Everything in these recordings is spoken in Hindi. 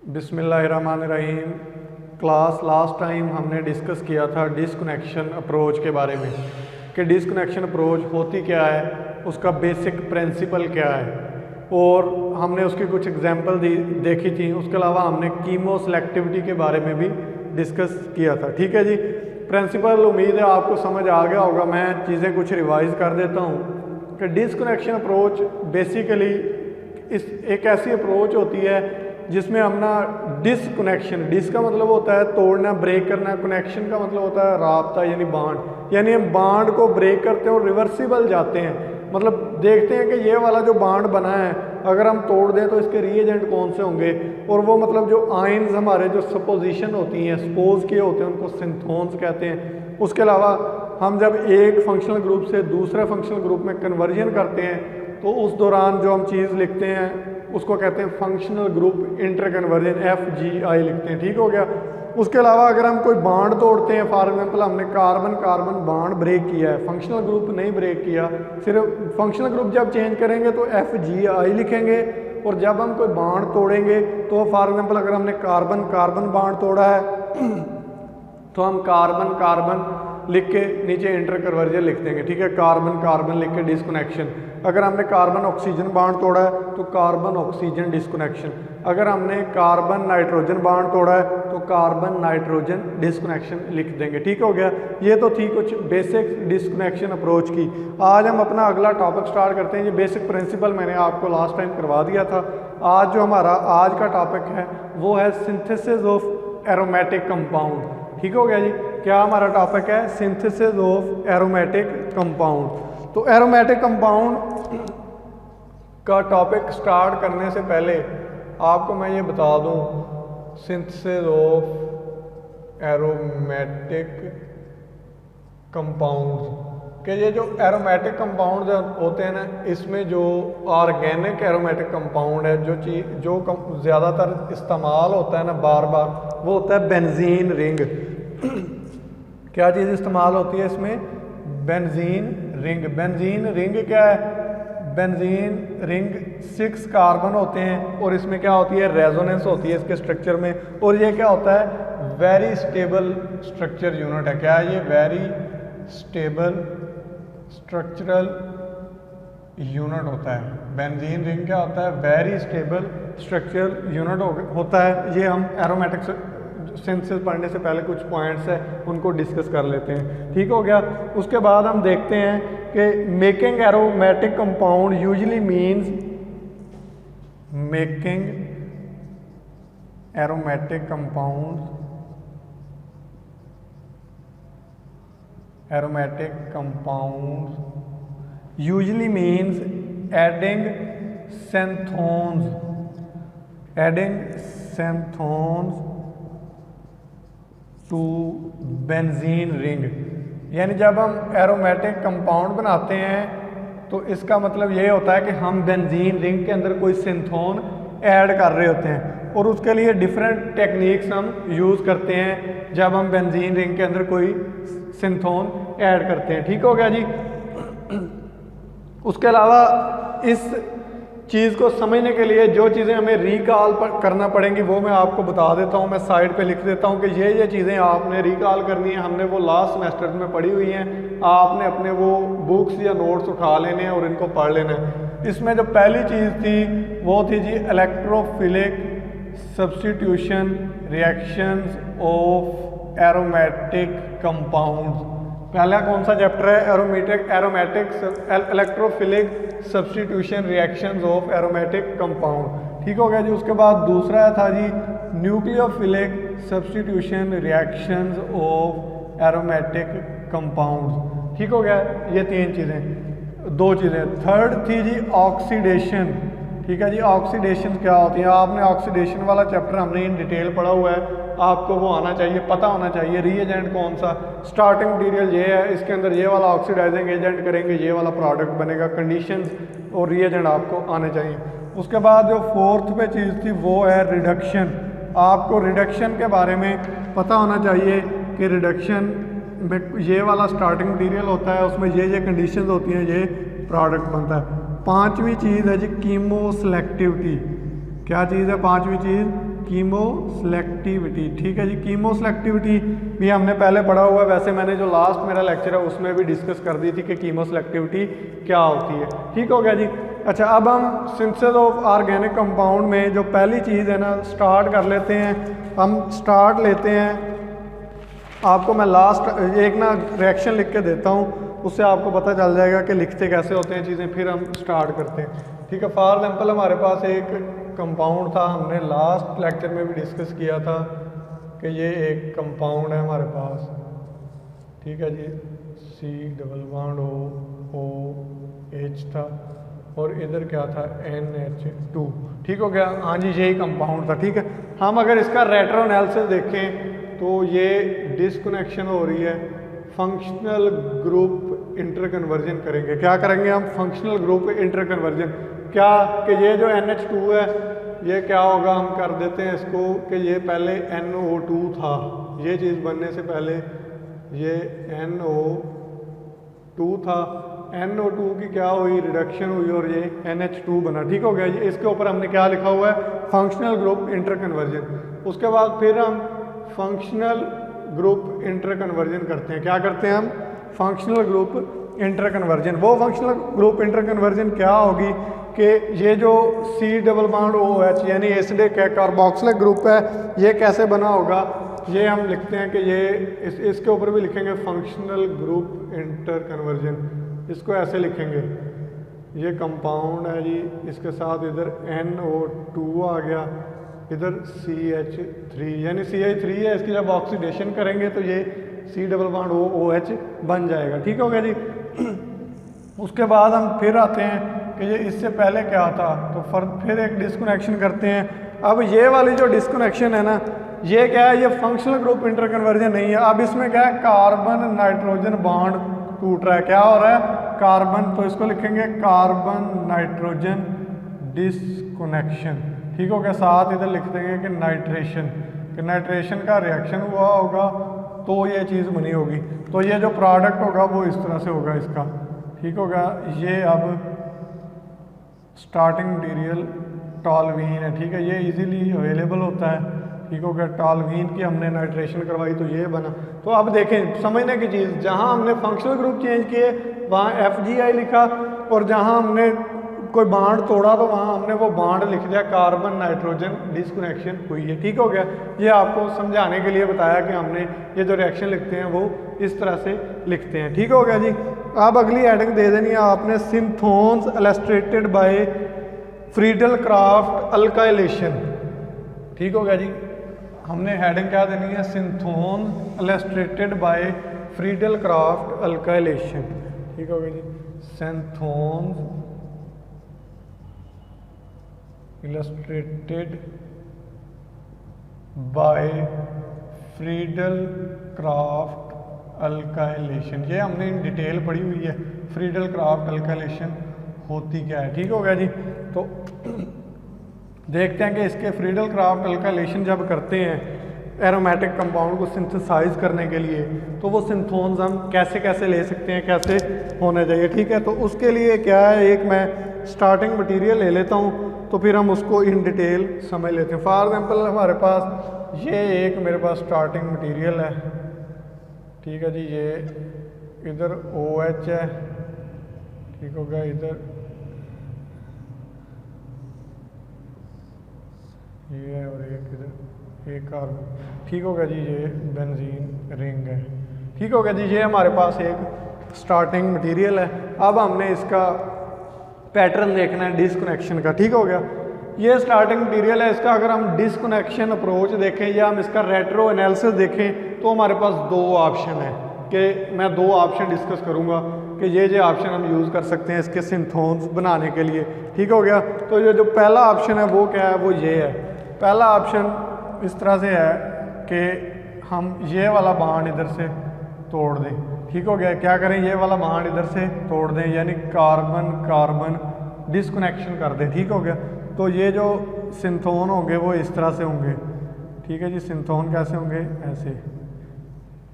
बिस्मिल्लाहिर्रहमानिर्रहीम। क्लास लास्ट टाइम हमने डिस्कस किया था डिस्कनेक्शन अप्रोच के बारे में कि डिस्कनेक्शन अप्रोच होती क्या है, उसका बेसिक प्रिंसिपल क्या है, और हमने उसकी कुछ एग्जांपल देखी थी। उसके अलावा हमने कीमो सेलेक्टिविटी के बारे में भी डिस्कस किया था। ठीक है जी, प्रिंसिपल उम्मीद है आपको समझ आ गया होगा। मैं चीज़ें कुछ रिवाइज कर देता हूँ कि डिस्कनेक्शन अप्रोच बेसिकली एक ऐसी अप्रोच होती है जिसमें हम ना डिसकनेक्शन, डिस का मतलब होता है तोड़ना, ब्रेक करना, कनेक्शन का मतलब होता है राब्ता यानी बांड, यानी हम बांड को ब्रेक करते हैं और रिवर्सिबल जाते हैं। मतलब देखते हैं कि ये वाला जो बांड बना है अगर हम तोड़ दें तो इसके रीएजेंट कौन से होंगे, और वो मतलब जो आयंस हमारे जो सपोजिशन होती हैं, सपोज किए होते हैं, उनको सिंथोन्स कहते हैं। उसके अलावा हम जब एक फंक्शनल ग्रुप से दूसरे फंक्शनल ग्रुप में कन्वर्जन करते हैं तो उस दौरान जो हम चीज़ लिखते हैं उसको कहते हैं functional group inter conversion, FGI लिखते हैं। ठीक हो गया। उसके अलावा अगर हम कोई बांड तोड़ते हैं, फॉर एग्जांपल हमने कार्बन कार्बन बांड ब्रेक किया है, फंक्शनल ग्रुप नहीं ब्रेक किया, सिर्फ फंक्शनल ग्रुप जब चेंज करेंगे तो FGI लिखेंगे, और जब हम कोई बांड तोड़ेंगे तो फॉर एग्जांपल अगर हमने कार्बन कार्बन बांड तोड़ा है तो हम कार्बन कार्बन लिख के नीचे इंटर कन्वर्जन लिख देंगे। ठीक है, कार्बन कार्बन लिख के डिस्कनेक्शन। अगर हमने कार्बन ऑक्सीजन बांड तोड़ा है तो कार्बन ऑक्सीजन डिस्कनेक्शन। अगर हमने कार्बन नाइट्रोजन बांड तोड़ा है तो कार्बन नाइट्रोजन डिस्कनेक्शन लिख देंगे। ठीक हो गया। ये तो थी कुछ बेसिक डिस्कनेक्शन अप्रोच की। आज हम अपना अगला टॉपिक स्टार्ट करते हैं। ये बेसिक प्रिंसिपल मैंने आपको लास्ट टाइम करवा दिया था। आज जो हमारा आज का टॉपिक है वो है सिंथेसिस ऑफ एरोमेटिक कंपाउंड। ठीक हो गया जी। क्या हमारा टॉपिक है? Synthesis of aromatic compound. तो एरोमेटिक कंपाउंड का टॉपिक स्टार्ट करने से पहले आपको मैं ये बता दूं, सिंथेसिस ऑफ एरोमेटिक कंपाउंड के ये जो एरोमेटिक कंपाउंड होते हैं ना, इसमें जो ऑर्गेनिक एरोमेटिक कंपाउंड है, जो चीज़ जो ज़्यादातर इस्तेमाल होता है ना बार बार, वो होता है बेंजीन रिंग। क्या चीज़ इस्तेमाल होती है इसमें? Benzene ring. बेंजीन रिंग क्या है? बेंजीन रिंग 6 कार्बन होते हैं और इसमें क्या होती है? रेजोनेंस होती है इसके स्ट्रक्चर में। और ये क्या होता है? वेरी स्टेबल स्ट्रक्चर यूनिट है। क्या है ये? वेरी स्टेबल स्ट्रक्चरल यूनिट होता है। बेंजीन रिंग क्या होता है? वेरी स्टेबल स्ट्रक्चरल यूनिट होता है। ये हम एरोमेटिक सिंथेसिस पढ़ने से पहले कुछ पॉइंट्स है उनको डिस्कस कर लेते हैं। ठीक हो गया। उसके बाद हम देखते हैं कि making aromatic compound usually means making aromatic compound usually means adding xanthones to benzene ring। यानी जब हम एरोमेटिक कंपाउंड बनाते हैं तो इसका मतलब ये होता है कि हम बेंजीन रिंग के अंदर कोई सिंथोन ऐड कर रहे होते हैं, और उसके लिए डिफरेंट टेक्निक्स हम यूज़ करते हैं जब हम बेंजीन रिंग के अंदर कोई सिंथोन ऐड करते हैं। ठीक हो गया जी। उसके अलावा इस चीज़ को समझने के लिए जो चीज़ें हमें रिकॉल करना पड़ेंगी वो मैं आपको बता देता हूँ। मैं साइड पे लिख देता हूँ कि ये चीज़ें आपने रिकॉल करनी है। हमने वो लास्ट सेमेस्टर में पढ़ी हुई हैं। आपने अपने वो बुक्स या नोट्स उठा लेने हैं और इनको पढ़ लेना है। इसमें जो पहली चीज़ थी वो थी जी electrophilic substitution reactions of aromatic compounds. पहला कौन सा चैप्टर है? Aromatic electrophilic substitution reactions of aromatic compound. ठीक हो गया जी। उसके बाद दूसरा था जी nucleophilic substitution reactions of aromatic compounds. ठीक हो गया। ये 3 चीज़ें, 2 चीज़ें। थर्ड थी जी ऑक्सीडेशन। ठीक है जी। ऑक्सीडेशन क्या होती है? आपने ऑक्सीडेशन वाला चैप्टर हमने इन डिटेल पढ़ा हुआ है, आपको वो आना चाहिए, पता होना चाहिए। रीएजेंट कौन सा? स्टार्टिंग मटीरियल ये है, इसके अंदर ये वाला ऑक्सीडाइजिंग एजेंट करेंगे, ये वाला प्रोडक्ट बनेगा। कंडीशंस और रीएजेंट आपको आने चाहिए। उसके बाद जो फोर्थ पे चीज़ थी वो है रिडक्शन। आपको रिडक्शन के बारे में पता होना चाहिए कि रिडक्शन में ये वाला स्टार्टिंग मटीरियल होता है, उसमें ये कंडीशंस होती हैं, ये प्रोडक्ट बनता है। पांचवी चीज़ है जी कीमो सेलेक्टिविटी। क्या चीज़ है पांचवी चीज़? Chemo selectivity. ठीक है जी, कीमो सेलेक्टिविटी भी हमने पहले पढ़ा हुआ है, वैसे मैंने जो लास्ट मेरा लेक्चर है उसमें भी डिस्कस कर दी थी कि कीमो सेलेक्टिविटी क्या होती है। ठीक हो गया जी। अच्छा, अब हम सिंथेसिस ऑफ ऑर्गेनिक कंपाउंड में जो पहली चीज़ है ना स्टार्ट कर लेते हैं। हम स्टार्ट लेते हैं, आपको मैं लास्ट एक ना रिएक्शन लिख के देता हूँ, उससे आपको पता चल जाएगा कि लिखते कैसे होते हैं चीज़ें, फिर हम स्टार्ट करते हैं। ठीक है, फॉर एग्जाम्पल हमारे पास एक कंपाउंड था, हमने लास्ट लेक्चर में भी डिस्कस किया था कि ये एक कंपाउंड है हमारे पास। ठीक है जी, COOH था और इधर क्या था, NH2। ठीक हो गया, हाँ जी यही कंपाउंड था। ठीक है, हम अगर इसका रेट्रो एनालिसिस देखें तो ये डिस्कनेक्शन हो रही है, फंक्शनल ग्रुप इंटर कन्वर्जन करेंगे। क्या करेंगे हम, फंक्शनल ग्रुप इंटर कन्वर्जन। क्या कि ये जो NH2 है ये क्या होगा, हम कर देते हैं इसको कि ये पहले NO2 था, ये चीज़ बनने से पहले ये NO2 था, NO2 की क्या हुई, रिडक्शन हुई और ये NH2 बना। ठीक हो गया, ये इसके ऊपर हमने क्या लिखा हुआ है, फंक्शनल ग्रुप इंटर कन्वर्जन। उसके बाद फिर हम फंक्शनल ग्रुप इंटर कन्वर्जन करते हैं। क्या करते हैं हम, फंक्शनल ग्रुप इंटर कन्वर्जन। वो फंक्शनल ग्रुप इंटर कन्वर्जन क्या होगी कि ये जो C∼OH यानी एसिडिक है, कार्बोक्सिलिक ग्रुप है, ये कैसे बना होगा, ये हम लिखते हैं कि ये इसके ऊपर भी लिखेंगे फंक्शनल ग्रुप इंटर कन्वर्जन। इसको ऐसे लिखेंगे, ये कंपाउंड है जी, इसके साथ इधर NO2 आ गया, इधर CH3 यानी CH3 है, इसकी जब ऑक्सीडेशन करेंगे तो ये C∼OH बन जाएगा। ठीक हो गया जी। उसके बाद हम फिर आते हैं कि ये इससे पहले क्या था, तो फिर एक डिस्कनेक्शन करते हैं। अब ये वाली जो डिस्कनेक्शन है ना, ये क्या है, ये फंक्शनल ग्रुप इंटर कन्वर्जन नहीं है। अब इसमें क्या है, कार्बन नाइट्रोजन बॉन्ड टूट रहा है। क्या हो रहा है, कार्बन, तो इसको लिखेंगे कार्बन नाइट्रोजन डिस्कनेक्शन। ठीक हो गया, साथ इधर लिख देंगे कि नाइट्रेशन, कि नाइट्रेशन का रिएक्शन हुआ होगा तो ये चीज़ बनी होगी। तो ये जो प्रोडक्ट होगा वो इस तरह से होगा इसका। ठीक होगा, ये अब स्टार्टिंग मटीरियल टॉल्यूइन है। ठीक है, ये इजीली अवेलेबल होता है। ठीक हो गया, टॉल्यूइन की हमने नाइट्रेशन करवाई तो ये बना। तो अब देखें समझने की चीज़, जहाँ हमने फंक्शनल ग्रुप चेंज किए वहाँ FGI लिखा, और जहाँ हमने कोई बांड तोड़ा तो वहाँ हमने वो बांड लिख दिया कार्बन नाइट्रोजन डिस्कनेक्शन हुई है। ठीक हो गया, ये आपको समझाने के लिए बताया कि हमने ये जो रिएक्शन लिखते हैं वो इस तरह से लिखते हैं। ठीक हो गया जी। अब अगली हेडिंग दे देनी है आपने, synthons illustrated by Friedel Craft alkylation. ठीक हो गया जी, हमने हेडिंग क्या देनी है, synthons illustrated by Friedel Craft alkylation. ठीक हो गया जी, synthons illustrated by Friedel Craft alkylation. ये हमने इन डिटेल पढ़ी हुई है, फ्रीडल क्राफ्ट अल्काइलेशन होती क्या है। ठीक हो गया जी। तो देखते हैं कि इसके फ्रीडल क्राफ्ट अल्काइलेशन जब करते हैं एरोमेटिक कंपाउंड को सिंथेसाइज करने के लिए, तो वो सिंथोन्स हम कैसे कैसे ले सकते हैं, कैसे होने चाहिए। ठीक है, तो उसके लिए क्या है, एक मैं स्टार्टिंग मटेरियल ले लेता हूँ तो फिर हम उसको इन डिटेल समझ लेते हैं। फॉर एग्जांपल हमारे पास ये एक मेरे पास स्टार्टिंग मटेरियल है। ठीक है जी, ये इधर OH है। ठीक हो गया, इधर ये है और एक इधर एक कार्बन। ठीक हो गया जी, ये बेंजीन रिंग है। ठीक हो गया जी, ये हमारे पास एक स्टार्टिंग मटेरियल है। अब हमने इसका पैटर्न देखना है डिस्कनेक्शन का। ठीक हो गया, ये स्टार्टिंग मटेरियल है, इसका अगर हम डिस्कनेक्शन अप्रोच देखें या हम इसका रेट्रो एनालिसिस देखें तो हमारे पास दो ऑप्शन है, कि मैं दो ऑप्शन डिस्कस करूंगा कि ये ऑप्शन हम यूज़ कर सकते हैं इसके सिंथोन्स बनाने के लिए। ठीक हो गया, तो ये जो पहला ऑप्शन है वो क्या है, वो ये है। पहला ऑप्शन इस तरह से है कि हम ये वाला बांड इधर से तोड़ दें। ठीक हो गया, क्या करें, ये वाला बांड इधर से तोड़ दें, यानी कार्बन कार्बन डिस्कनेक्शन कर दें। ठीक हो गया, तो ये जो सिंथोन होंगे वो इस तरह से होंगे। ठीक है जी, सिंथोन कैसे होंगे, ऐसे,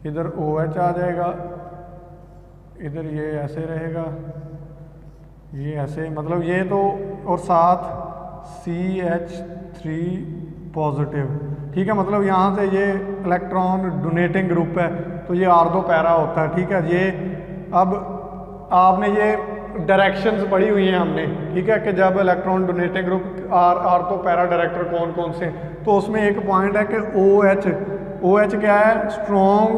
इधर OH आ जाएगा, इधर ये ऐसे रहेगा, ये ऐसे, मतलब ये तो, और साथ CH3 पॉजिटिव। ठीक है, मतलब यहाँ से ये इलेक्ट्रॉन डोनेटिंग ग्रुप है तो ये आर्थो पैरा होता है। ठीक है, ये अब आपने ये डायरेक्शंस पढ़ी हुई हैं हमने। ठीक है, कि जब electron donating group ortho para director कौन कौन से, तो उसमें एक पॉइंट है कि OH क्या है, स्ट्रॉन्ग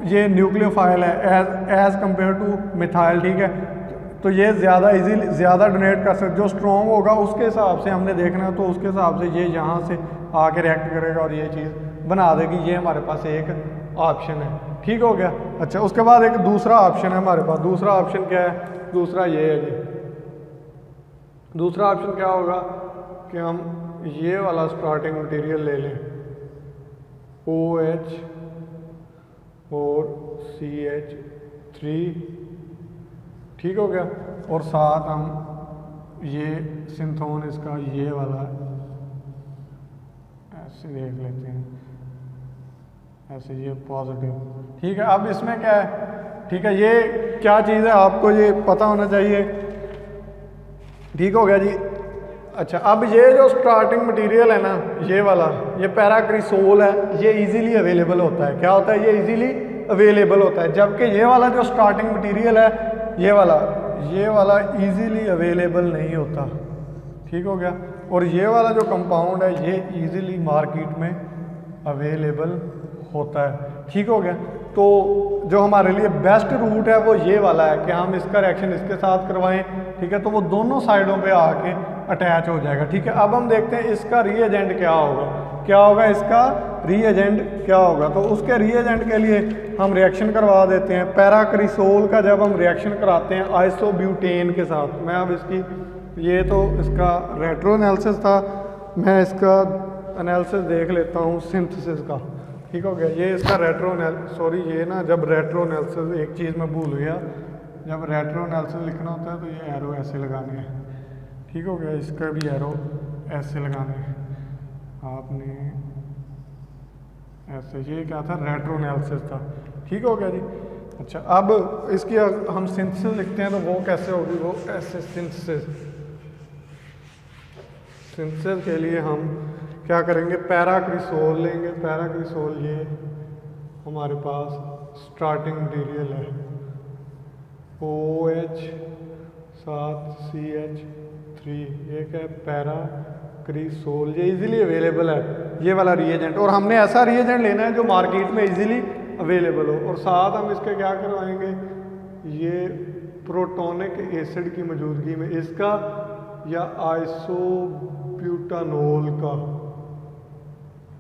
ये न्यूक्लियोफाइल है एज कंपेयर टू मिथाइल। ठीक है, तो ये ज़्यादा इजीली ज़्यादा डोनेट कर सकते, जो स्ट्रॉन्ग होगा उसके हिसाब से हमने देखना है, तो उसके हिसाब से ये यहाँ से आके रिएक्ट करेगा और ये चीज़ बना देगी। ये हमारे पास एक ऑप्शन है। ठीक हो गया। अच्छा, उसके बाद एक दूसरा ऑप्शन है हमारे पास। दूसरा ऑप्शन क्या है, दूसरा ये है जी। दूसरा ऑप्शन क्या होगा कि हम ये वाला स्टार्टिंग मटेरियल ले लें, OH और CH3। ठीक हो गया, और साथ हम ये सिंथोन इसका ये वाला ऐसे देख लेते हैं, ऐसे ये पॉजिटिव। ठीक है, अब इसमें क्या है, ठीक है, ये क्या चीज़ है आपको ये पता होना चाहिए। ठीक हो गया जी। अच्छा, अब ये जो स्टार्टिंग मटेरियल है ना, ये वाला, ये पैराक्रिसोल है, ये इजीली अवेलेबल होता है। क्या होता है, ये इजीली अवेलेबल होता है, जबकि ये वाला जो स्टार्टिंग मटेरियल है, ये वाला इजीली अवेलेबल नहीं होता। ठीक हो गया, और ये वाला जो कंपाउंड है ये इजीली मार्केट में अवेलेबल होता है। ठीक हो गया, तो जो हमारे लिए बेस्ट रूट है वो ये वाला है कि हम इसका रिएक्शन इसके साथ करवाएं। ठीक है, तो वो दोनों साइडों पे आके अटैच हो जाएगा। ठीक है, अब हम देखते हैं इसका रीएजेंट क्या होगा, इसका रीएजेंट क्या होगा। तो उसके रीएजेंट के लिए हम रिएक्शन करवा देते हैं। पैराक्रिसोल का जब हम रिएक्शन कराते हैं आइसोब्यूटेन के साथ, मैं अब इसकी, ये तो इसका रेट्रो एनालिसिस था, मैं इसका एनालिसिस देख लेता हूँ सिंथेसिस का। ठीक हो गया, ये इसका जब रेट्रो एनालिसिस एक चीज़ मैं भूल गया, जब रेट्रो एनालिसिस लिखना होता है तो ये एरो ऐसे लगाने हैं। ठीक हो गया, इसका भी एरो ऐसे लगाने हैं आपने ऐसे। ये क्या था, रेट्रो एनालिसिस था। ठीक हो गया जी। अच्छा, अब इसकी हम सिंथेसिस लिखते हैं तो वो कैसे होगी, वो ऐसे सिंथेसिस के लिए हम क्या करेंगे, पैराक्रिसोल लेंगे। पैराक्रिसोल ये हमारे पास स्टार्टिंग मटेरियल है, OH साथ CH3, एक है पैराक्रिसोल, ये इजीली अवेलेबल है ये वाला रीएजेंट, और हमने ऐसा रीएजेंट लेना है जो मार्केट में इजीली अवेलेबल हो। और साथ हम इसके क्या करवाएंगे, ये प्रोटोनिक एसिड की मौजूदगी में इसका या आइसोब्यूटानोल का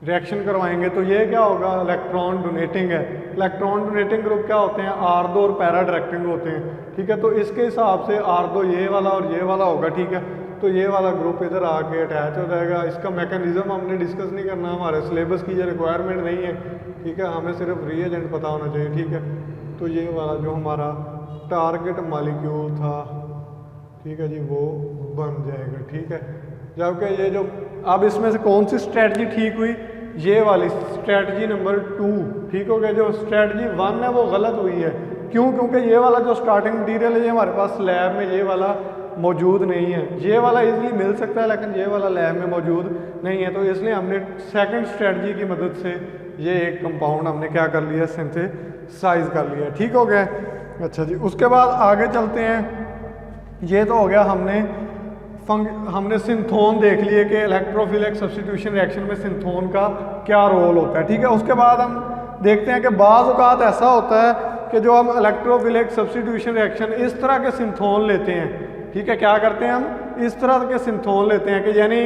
रिएक्शन करवाएंगे। तो ये क्या होगा, इलेक्ट्रॉन डोनेटिंग है। इलेक्ट्रॉन डोनेटिंग ग्रुप क्या होते हैं, आर्थो और पैरा डायरेक्टिंग होते हैं। ठीक है, तो इसके हिसाब से आर्थो ये वाला और ये वाला होगा। ठीक है, तो ये वाला ग्रुप इधर आके अटैच हो जाएगा। इसका मैकेनिज्म हमने डिस्कस नहीं करना, हमारे सिलेबस की ये रिक्वायरमेंट नहीं है। ठीक है, हमें सिर्फ रीएजेंट पता होना चाहिए। ठीक है, तो ये वाला जो हमारा टारगेट मॉलिक्यूल था, ठीक है जी, वो बन जाएगा। ठीक है, जबकि ये जो अब इसमें से कौन सी स्ट्रेटजी ठीक हुई, ये वाली स्ट्रेटजी नंबर 2। ठीक हो गया, जो स्ट्रेटजी 1 है वो गलत हुई है। क्यों, क्योंकि ये वाला जो स्टार्टिंग मटीरियल है ये हमारे पास लैब में ये वाला मौजूद नहीं है। ये वाला इजीली मिल सकता है लेकिन ये वाला लैब में मौजूद नहीं है, तो इसलिए हमने सेकंड स्ट्रेटजी की मदद से ये एक कंपाउंड हमने क्या कर लिया, सिंथेसाइज कर लिया। ठीक हो गया। अच्छा जी, उसके बाद आगे चलते हैं। ये तो हो गया, हमने सिंथोन देख लिए कि इलेक्ट्रोफिलिक सब्स्टिट्यूशन रिएक्शन में सिंथोन का क्या रोल होता है। ठीक है, उसके बाद हम देखते हैं कि बाज़ औक़ात ऐसा होता है कि जो हम इलेक्ट्रोफिलिक सब्स्टिट्यूशन रिएक्शन इस तरह के सिंथोन लेते हैं। ठीक है, क्या करते हैं, हम इस तरह के सिंथोन लेते हैं कि यानी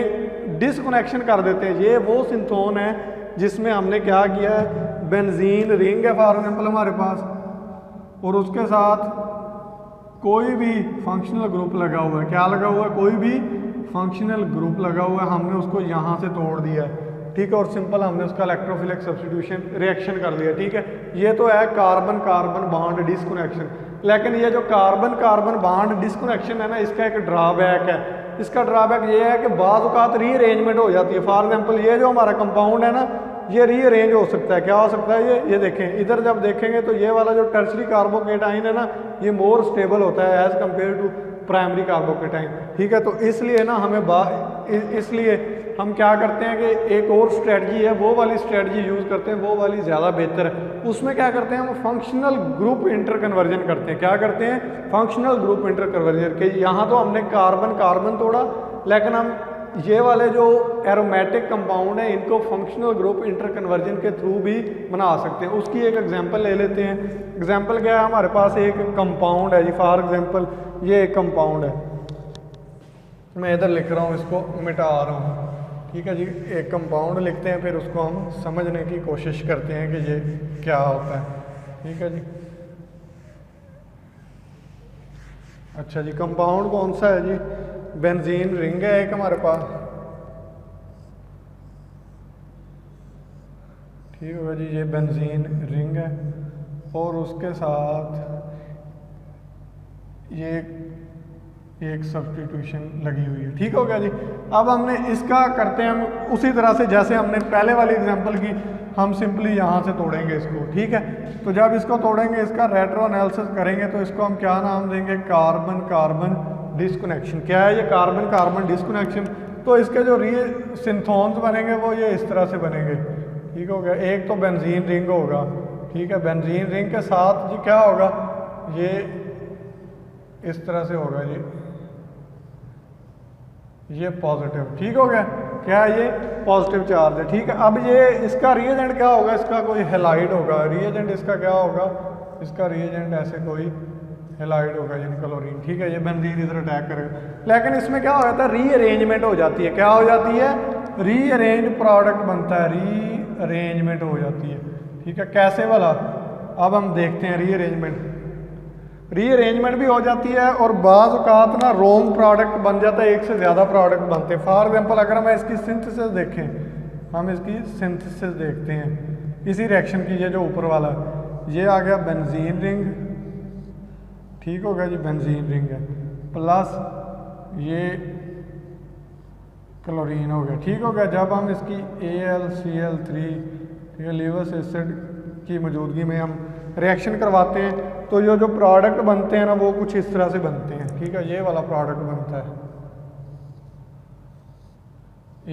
डिसकनेक्शन कर देते हैं। ये वो सिंथोन है जिसमें हमने क्या किया है, बेंजीन रिंग है फॉर एग्जाम्पल हमारे पास, और उसके साथ कोई भी फंक्शनल ग्रुप लगा हुआ है। क्या लगा हुआ है, कोई भी फंक्शनल ग्रुप लगा हुआ है, हमने उसको यहाँ से तोड़ दिया है। ठीक है, और सिंपल हमने उसका इलेक्ट्रोफिलिक सब्स्टिट्यूशन रिएक्शन कर लिया। ठीक है, ये तो है कार्बन कार्बन बॉन्ड डिस्कनेक्शन। लेकिन ये जो कार्बन कार्बन बॉन्ड डिस्कनेक्शन है ना, इसका एक ड्रॉबैक है। इसका ड्रॉबैक ये है कि बाज़ औक़ात रीअरेंजमेंट हो जाती है। फॉर एग्जाम्पल ये जो हमारा कंपाउंड है ना, ये रीअरेंज हो सकता है। क्या हो सकता है, ये देखें, इधर जब देखेंगे तो ये वाला जो टर्शरी कार्बोकेटाइन है ना, ये मोर स्टेबल होता है as compare to primary carbocation. ठीक है, तो इसलिए ना हमें इसलिए हम क्या करते हैं कि एक और स्ट्रेटजी है, वो वाली स्ट्रेटजी यूज़ करते हैं, वो वाली ज़्यादा बेहतर है। उसमें क्या करते हैं, हम फंक्शनल ग्रुप इंटर कन्वर्जन करते हैं। क्या करते हैं, फंक्शनल ग्रुप इंटर कन्वर्जन के। यहाँ तो हमने कार्बन कार्बन तोड़ा, लेकिन हम ये वाले जो एरोमेटिक कंपाउंड हैं इनको फंक्शनल ग्रुप इंटर कन्वर्जन के थ्रू भी बना सकते हैं। उसकी एक एग्जांपल ले लेते हैं। एग्जांपल क्या है, हमारे पास एक कंपाउंड है जी, फॉर एग्जांपल ये एक कंपाउंड है, मैं इधर लिख रहा हूँ, इसको मिटा रहा हूँ, ठीक है जी। एक कंपाउंड लिखते हैं, फिर उसको हम समझने की कोशिश करते हैं कि ये क्या होता है, ठीक है जी। अच्छा जी, कंपाउंड कौन सा है जी, बेंजीन रिंग है एक हमारे पास, ठीक होगा जी। ये बेंजीन रिंग है और उसके साथ ये एक सब्स्टिट्यूशन लगी हुई है, ठीक हो गया जी। अब हमने इसका करते हैं हम उसी तरह से जैसे हमने पहले वाली एग्जांपल की, हम सिंपली यहाँ से तोड़ेंगे इसको, ठीक है। तो जब इसको तोड़ेंगे, इसका रेट्रो एनालिसिस करेंगे, तो इसको हम क्या नाम देंगे, कार्बन कार्बन डिस्कनेक्शन। क्या है ये, कार्बन कार्बन डिस्कनेक्शन। तो इसके जो सिंथोन्स बनेंगे वो ये इस तरह से बनेंगे, ठीक हो गया। एक तो बेंजीन रिंग होगा, ठीक है, बेंजीन रिंग के साथ जी क्या होगा, ये इस तरह से होगा जी, ये पॉजिटिव, ठीक हो गया। क्या है, ये पॉजिटिव चार्ज है, ठीक है। अब ये इसका रिएजेंट क्या होगा, इसका कोई हेलाइड होगा, रिएजेंट इसका क्या होगा, इसका रिएजेंट ऐसे कोई हेलाइड होगा यानी क्लोरीन, ठीक है। ये बेंजीन इधर अटैक करेगा, लेकिन इसमें क्या हो जाता है, रीअरेंजमेंट हो जाती है। क्या हो जाती है, रीअरेंज प्रोडक्ट बनता है, रीअरेंजमेंट हो जाती है, ठीक है। कैसे वाला, अब हम देखते हैं। रीअरेंजमेंट भी हो जाती है और बाज़ औक़ात ना रोंग प्रोडक्ट बन जाता है, एक से ज़्यादा प्रोडक्ट बनते हैं। फॉर एग्जांपल अगर हम इसकी सिंथेसिस देखें, हम इसकी सिंथेसिस देखते हैं इसी रिएक्शन की, ये जो ऊपर वाला है, ये आ गया बेंजीन रिंग, ठीक हो गया जी, बेंजीन रिंग है, प्लस ये क्लोरीन हो गया, ठीक हो गया। जब हम इसकी AlCl3, ठीक है, लीवर्स एसिड की मौजूदगी में हम रिएक्शन करवाते हैं, तो ये जो प्रोडक्ट बनते हैं ना, वो कुछ इस तरह से बनते हैं, ठीक है। ये वाला प्रोडक्ट बनता है,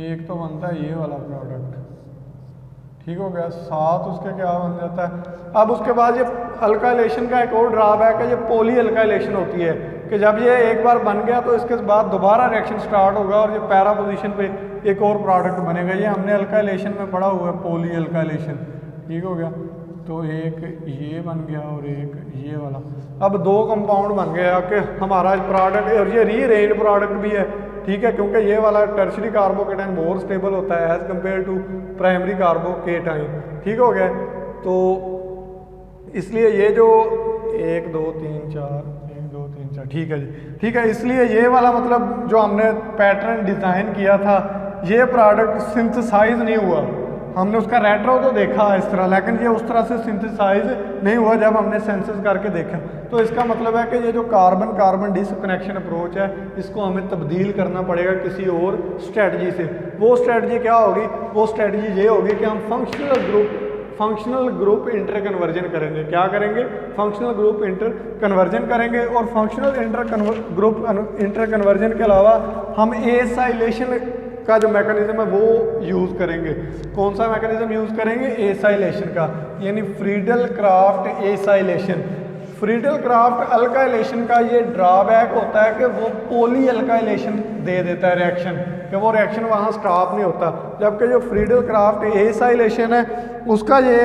एक तो बनता है ये वाला प्रोडक्ट, ठीक हो गया। साथ उसके क्या बन जाता है, अब उसके बाद ये अल्काइलेशन का एक और ड्रॉबैक है, ये पॉली अल्काइलेशन होती है कि जब ये एक बार बन गया तो इसके बाद दोबारा रिएक्शन स्टार्ट होगा और ये पैरा पोजीशन पे एक और प्रोडक्ट बनेगा। ये हमने अल्काइलेशन में पढ़ा हुआ है, पॉली अल्काइलेशन, ठीक हो गया। तो एक ये बन गया और एक ये वाला, अब दो कंपाउंड बन गया कि हमारा प्रोडक्ट, और ये रीअरेंज प्रोडक्ट भी है, ठीक है, क्योंकि ये वाला टर्शरी कार्बोकेटाइन मोर स्टेबल होता है as compare to primary carbocation, ठीक हो गया। तो इसलिए ये जो 1 2 3 4 ठीक है जी, ठीक है। इसलिए ये वाला मतलब जो हमने पैटर्न डिज़ाइन किया था, ये प्रोडक्ट सिंथेसाइज नहीं हुआ। हमने उसका रेट्रो तो देखा इस तरह, लेकिन ये उस तरह से सिंथेसाइज नहीं हुआ जब हमने सेंसेस करके देखा। तो इसका मतलब है कि ये जो कार्बन कार्बन डिस्कनेक्शन अप्रोच है, इसको हमें तब्दील करना पड़ेगा किसी और स्ट्रेटजी से। वो स्ट्रेटजी क्या होगी, वो स्ट्रेटजी ये होगी कि हम फंक्शनल ग्रुप इंटर कन्वर्जन करेंगे। क्या करेंगे, फंक्शनल ग्रुप इंटर कन्वर्जन करेंगे। और फंक्शनल ग्रुप इंटर कन्वर्जन के अलावा हम एसाइलेशन का जो मैकेनिज्म है वो यूज़ करेंगे। कौन सा मैकेनिज्म यूज़ करेंगे, एसाइलेशन का, यानी Friedel Crafts acylation. Friedel Craft alkylation का ये ड्रॉबैक होता है कि वो पॉली अल्काइलेशन दे देता है रिएक्शन, कि वो रिएक्शन वहाँ स्टॉप नहीं होता। जबकि जो फ्रीडल क्राफ्ट एसाइलेशन है उसका ये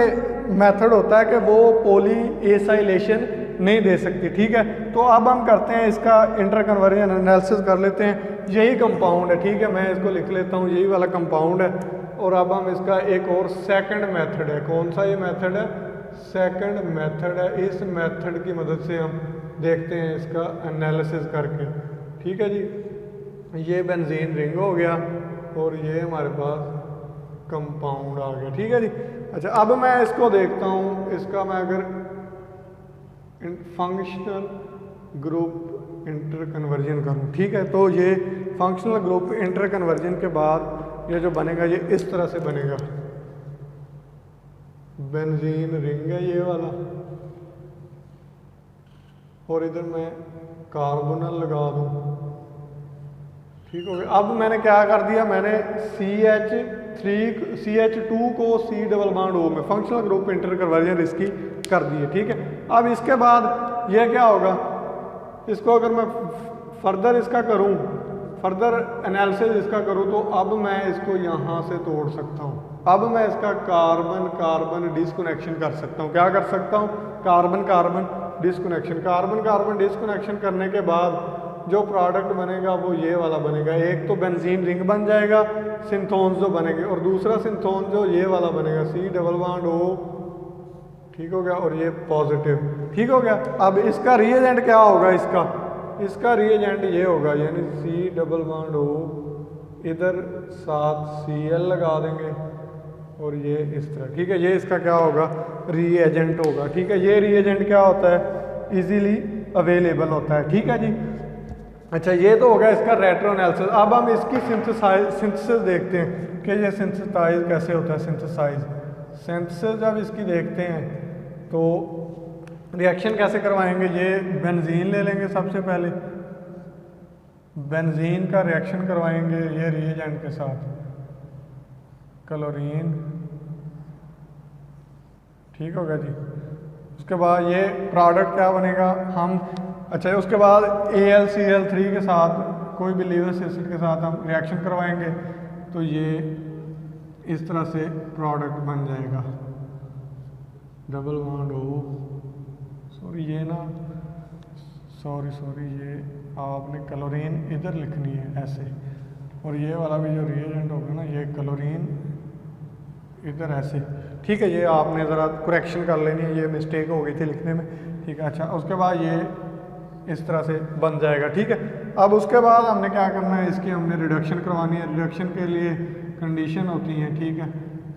मेथड होता है कि वो पॉली एसाइलेशन नहीं दे सकती, ठीक है। तो अब हम करते हैं इसका इंटर कन्वर्जन एनालिसिस कर लेते हैं। यही कंपाउंड है, ठीक है, मैं इसको लिख लेता हूँ, यही वाला कंपाउंड है। और अब हम इसका एक और सेकंड मेथड है, कौन सा ये मेथड है, सेकंड मेथड है। इस मेथड की मदद से हम देखते हैं इसका एनालिसिस करके, ठीक है जी। ये बेंजीन रिंग हो गया और ये हमारे पास कंपाउंड आ गया, ठीक है जी। अच्छा, अब मैं इसको देखता हूँ, इसका मैं अगर फंक्शनल ग्रुप इंटर कन्वर्जन करूँ, ठीक है, तो ये फंक्शनल ग्रुप इंटर कन्वर्जन के बाद ये जो बनेगा ये इस तरह से बनेगा। बेंजीन रिंग है ये वाला, और इधर मैं कार्बोनल लगा दूँ, ठीक हो गया। अब मैंने क्या कर दिया, मैंने CH2 को C डबल बॉन्ड O में फंक्शनल ग्रुप इंटर कन्वर्जन इसकी कर दिए। ठीक है, अब इसके बाद ये क्या होगा, इसको अगर मैं फर्दर इसका करूं, फर्दर एनालिसिस इसका करूं, तो अब मैं इसको यहाँ से तोड़ सकता हूँ। अब मैं इसका कार्बन कार्बन डिस्कनेक्शन कर सकता हूँ। क्या कर सकता हूँ, carbon carbon disconnection. Carbon carbon disconnection करने के बाद जो प्रोडक्ट बनेगा वो ये वाला बनेगा। एक तो बेंजीन रिंग बन जाएगा, सिंथोन्स जो बनेंगे, और दूसरा सिंथोन जो ये वाला बनेगा C डबल बॉन्ड O। ठीक हो गया, और ये पॉजिटिव। ठीक हो गया। अब इसका रिएजेंट क्या होगा, इसका रिएजेंट ये होगा, यानी C डबल बॉन्ड O, इधर साथ Cl लगा देंगे और ये इस तरह। ठीक है, ये इसका क्या होगा, रिएजेंट होगा। ठीक है, ये रिएजेंट क्या होता है, इजीली अवेलेबल होता है। ठीक है जी। अच्छा, ये तो होगा इसका रेट्रो एनालिसिस। अब हम इसकी सिंथेसिस देखते हैं कि ये सिंथेसाइज कैसे होता है। सिंथेसिस जब इसकी देखते हैं तो रिएक्शन कैसे करवाएंगे। ये बेंजीन ले लेंगे, सबसे पहले बेंजीन का रिएक्शन करवाएंगे ये रिएजेंट के साथ, क्लोरीन। ठीक होगा जी। उसके बाद ये प्रोडक्ट क्या बनेगा, हम अच्छा उसके बाद AlCl3 के साथ, कोई भी लीवियस एसिड के साथ हम रिएक्शन करवाएंगे तो ये इस तरह से प्रोडक्ट बन जाएगा। डबल बॉन्ड O, सॉरी ये ना, सॉरी ये आपने क्लोरीन इधर लिखनी है ऐसे, और ये वाला भी जो रिएजेंट होगा ना, ये क्लोरीन इधर ऐसे। ठीक है, ये आपने ज़रा करेक्शन कर लेनी है, ये मिस्टेक हो गई थी लिखने में। ठीक है, अच्छा उसके बाद ये इस तरह से बन जाएगा। ठीक है, अब उसके बाद हमने क्या करना है, इसकी हमने रिडक्शन करवानी है। रिडक्शन के लिए कंडीशन होती हैं। ठीक है,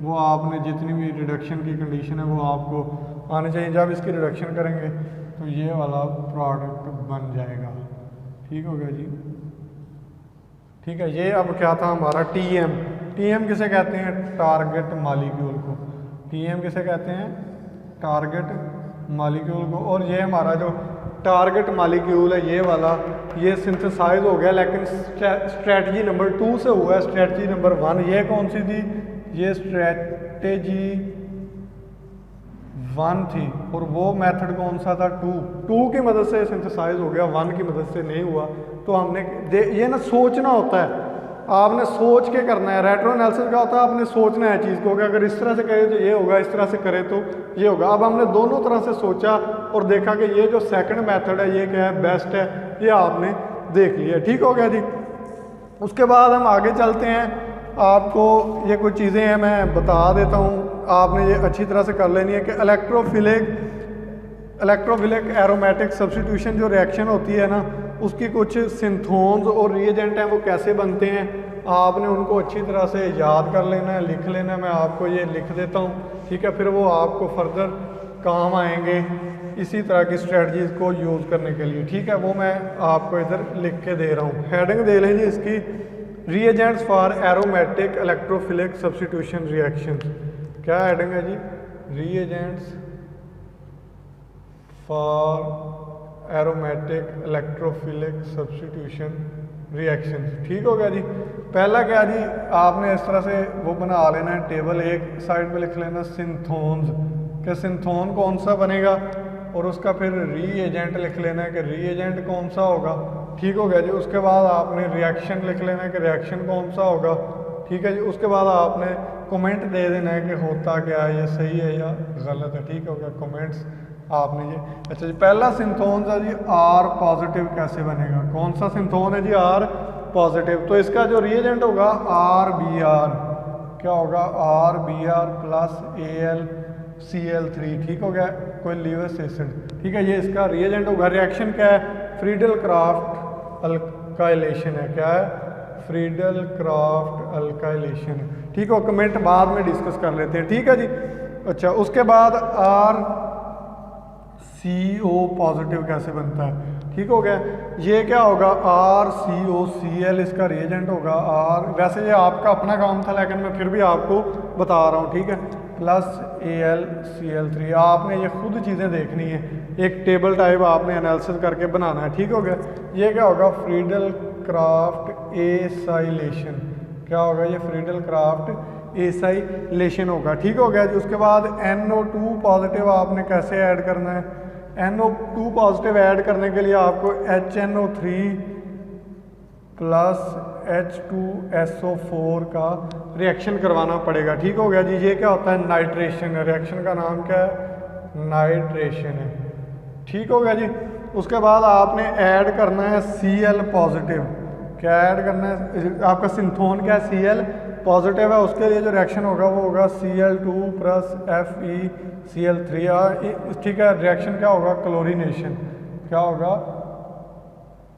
वो आपने जितनी भी रिडक्शन की कंडीशन है वो आपको आने चाहिए। जब इसकी रिडक्शन करेंगे तो ये वाला प्रोडक्ट बन जाएगा। ठीक हो गया जी। ठीक है, ये अब क्या था हमारा TM किसे कहते हैं, टारगेट मॉलिक्यूल को। TM किसे कहते हैं, टारगेट मॉलिक्यूल को। और ये हमारा जो टारगेट मॉलिक्यूल है ये वाला, ये सिंथेसाइज हो गया, लेकिन स्ट्रेटजी नंबर 2 से हुआ है। स्ट्रेटजी नंबर 1 ये कौन सी थी, ये स्ट्रेटजी 1 थी, और वो मेथड कौन सा था, 2 की मदद से सिंथेसाइज हो गया, 1 की मदद से नहीं हुआ। तो हमने ये ना सोचना होता है, आपने सोच के करना है। रेट्रो एनालिसिस का होता है आपने सोचना है चीज़ को कि अगर इस तरह से करे तो ये होगा, इस तरह से करे तो ये होगा। अब हमने दोनों तरह से सोचा और देखा कि ये जो सेकंड मेथड है ये क्या है, बेस्ट है, ये आपने देख लिया। ठीक हो गया जी। उसके बाद हम आगे चलते हैं। आपको ये कुछ चीज़ें हैं मैं बता देता हूँ, आपने ये अच्छी तरह से कर लेनी है कि इलेक्ट्रोफिलिक एरोमेटिक सब्स्टिट्यूशन जो रिएक्शन होती है ना, उसकी कुछ सिंथोन्स और रिएजेंट हैं वो कैसे बनते हैं, आपने उनको अच्छी तरह से याद कर लेना है, लिख लेना है। मैं आपको ये लिख देता हूँ। ठीक है, फिर वो आपको फर्दर काम आएंगे इसी तरह की स्ट्रेटजीज़ को यूज़ करने के लिए। ठीक है, वो मैं आपको इधर लिख के दे रहा हूँ। हेडिंग दे लेंगे इसकी, reagents for aromatic electrophilic substitution reaction. क्या हेडिंग है जी, reagents for aromatic electrophilic substitution reaction. ठीक हो गया जी। पहला क्या जी, आपने इस तरह से वो बना लेना है टेबल, एक साइड पे लिख लेना सिंथोन्स, कि सिंथोन कौन सा बनेगा, और उसका फिर रीएजेंट लिख लेना है कि रीएजेंट कौन सा होगा। ठीक हो गया जी। उसके बाद आपने रिएक्शन लिख लेना है कि रिएक्शन कौन सा होगा। ठीक है जी। उसके बाद आपने कमेंट दे देना है कि होता क्या है, ये सही है या गलत है। ठीक हो गया, कमेंट्स आपने ये। अच्छा जी, पहला सिंथोन है जी R पॉजिटिव कैसे बनेगा, कौन सा सिंथोन है जी R पॉजिटिव, तो इसका जो रिएजेंट होगा RBr, क्या होगा RBr प्लस AlCl3। ठीक हो गया, कोई लीवियस एसिड। ठीक है, ये इसका रिएजेंट होगा। रिएक्शन क्या है, फ्रीडल क्राफ्ट अल्काइलेशन है। क्या है, फ्रीडल क्राफ्ट अल्काइलेशन है। ठीक है, कमेंट बाद में डिस्कस कर लेते हैं। ठीक है जी। अच्छा, उसके बाद RCO पॉजिटिव कैसे बनता है। ठीक हो गया, ये क्या होगा RCOCl इसका रिएजेंट होगा। वैसे ये आपका अपना काम था लेकिन मैं फिर भी आपको बता रहा हूँ। ठीक है, प्लस AlCl3। आपने ये खुद चीज़ें देखनी है, एक टेबल टाइप आपने एनालिसिस करके बनाना है। ठीक हो गया, ये क्या होगा फ्रीडल क्राफ्ट एसाइलेशन, क्या होगा ये फ्रीडल क्राफ्ट एसाइलेशन होगा। ठीक हो गया जी। उसके बाद NO2 पॉजिटिव आपने कैसे ऐड करना है, NO2 पॉजिटिव ऐड करने के लिए आपको HNO3 प्लस H2SO4 का रिएक्शन करवाना पड़ेगा। ठीक हो गया जी। ये क्या होता है, नाइट्रेशन है, रिएक्शन का नाम क्या है, नाइट्रेशन है। ठीक हो गया जी। उसके बाद आपने ऐड करना है Cl पॉजिटिव, क्या ऐड करना है, आपका सिंथोन क्या है, Cl पॉजिटिव है, उसके लिए जो रिएक्शन होगा वो होगा Cl2 प्लस FeCl3। ठीक है, रिएक्शन क्या होगा, क्लोरीनेशन, क्या होगा,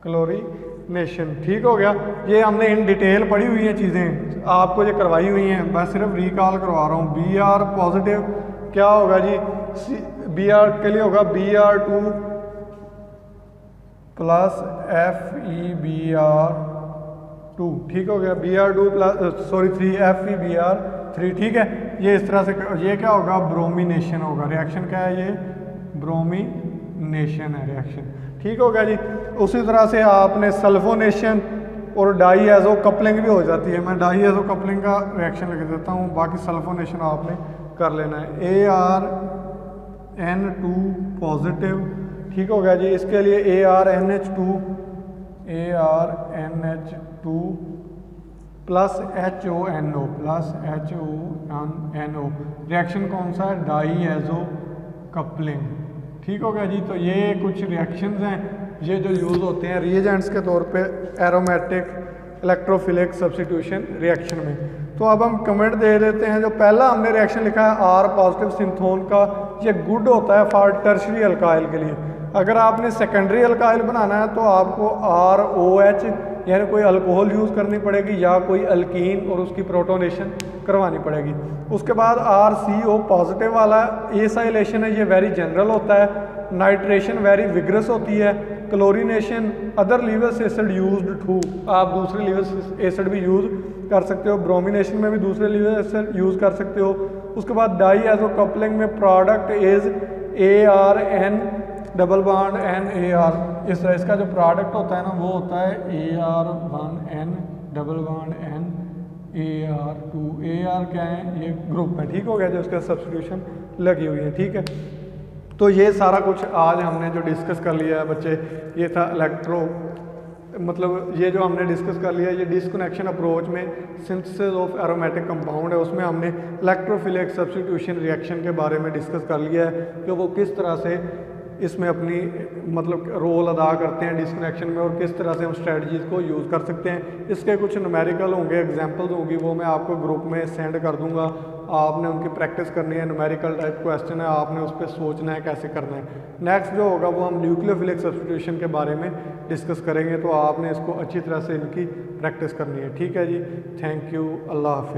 क्लोरीनेशन। ठीक हो गया। ये हमने इन डिटेल पढ़ी हुई हैं चीज़ें, आपको ये करवाई हुई हैं, मैं सिर्फ रिकॉल करवा रहा हूँ। Br पॉजिटिव क्या होगा जी, Br के लिए होगा Br2 प्लस FeBr2। ठीक हो गया, Br2 प्लस 3 FeBr3। ठीक है, ये इस तरह से, ये क्या होगा, ब्रोमिनेशन होगा। रिएक्शन क्या है, ये ब्रोमिनेशन है रिएक्शन। ठीक हो गया जी। उसी तरह से आपने सल्फोनेशन और डाईएजो कपलिंग भी हो जाती है, मैं डाईएजो कपलिंग का रिएक्शन लिख देता हूँ, बाकी सल्फोनेशन आपने कर लेना है। ArN2 positive. ठीक हो गया जी। इसके लिए ArNH2 प्लस HONO रिएक्शन कौन सा है, डाईएजो कपलिंग। ठीक हो गया जी। तो ये कुछ रिएक्शंस हैं, ये जो यूज़ होते हैं रिएजेंट्स के तौर पे एरोमेटिक इलेक्ट्रोफिलिक सब्स्टिट्यूशन रिएक्शन में। तो अब हम कमेंट दे देते हैं। जो पहला हमने रिएक्शन लिखा है R पॉजिटिव सिंथोन का, ये गुड होता है फॉर टर्शरी अल्काइल के लिए। अगर आपने सेकेंडरी अल्काइल बनाना है तो आपको ROH यानी कोई अल्कोहल यूज़ करनी पड़ेगी या कोई अल्कीन और उसकी प्रोटोनेशन करवानी पड़ेगी। उसके बाद RCO पॉजिटिव वाला एसाइलेशन है, ये वेरी जनरल होता है। नाइट्रेशन वेरी विग्रस होती है। Chlorination other Lewis acid used to, आप दूसरे लीवर्स एसिड भी यूज़ कर सकते हो। ब्रोमिनेशन में भी दूसरे लीवर एसिड यूज़ कर सकते हो। उसके बाद डाईएजो कपलिंग में product is ArN double bond NAR, इसका जो प्रोडक्ट होता है ना वो होता है AR1N double bond NAR2। AR क्या है, ये ग्रुप है। ठीक हो गया, जो उसका सब्स्टिट्यूशन लगी हुई है। ठीक है, तो ये सारा कुछ आज हमने जो डिस्कस कर लिया है बच्चे, ये था मतलब ये जो हमने डिस्कस कर लिया, ये डिस्कनेक्शन अप्रोच में सिंथेसिस ऑफ एरोमेटिक कंपाउंड है, उसमें हमने इलेक्ट्रोफिलिक सब्स्टिट्यूशन रिएक्शन के बारे में डिस्कस कर लिया है कि वो किस तरह से इसमें अपनी मतलब रोल अदा करते हैं डिस्कनेक्शन में, और किस तरह से हम स्ट्रेटजीज़ को यूज़ कर सकते हैं। इसके कुछ न्यूमेरिकल होंगे, एग्जांपल्स होंगी, वो मैं आपको ग्रुप में सेंड कर दूंगा। आपने उनकी प्रैक्टिस करनी है, न्यूमेरिकल टाइप क्वेश्चन है, आपने उस पर सोचना है कैसे करना है। नेक्स्ट जो होगा वो हम न्यूक्लियोफिलिक सब्स्टिट्यूशन के बारे में डिस्कस करेंगे, तो आपने इसको अच्छी तरह से इनकी प्रैक्टिस करनी है। ठीक है जी, थैंक यू, अल्लाह हाफिज़।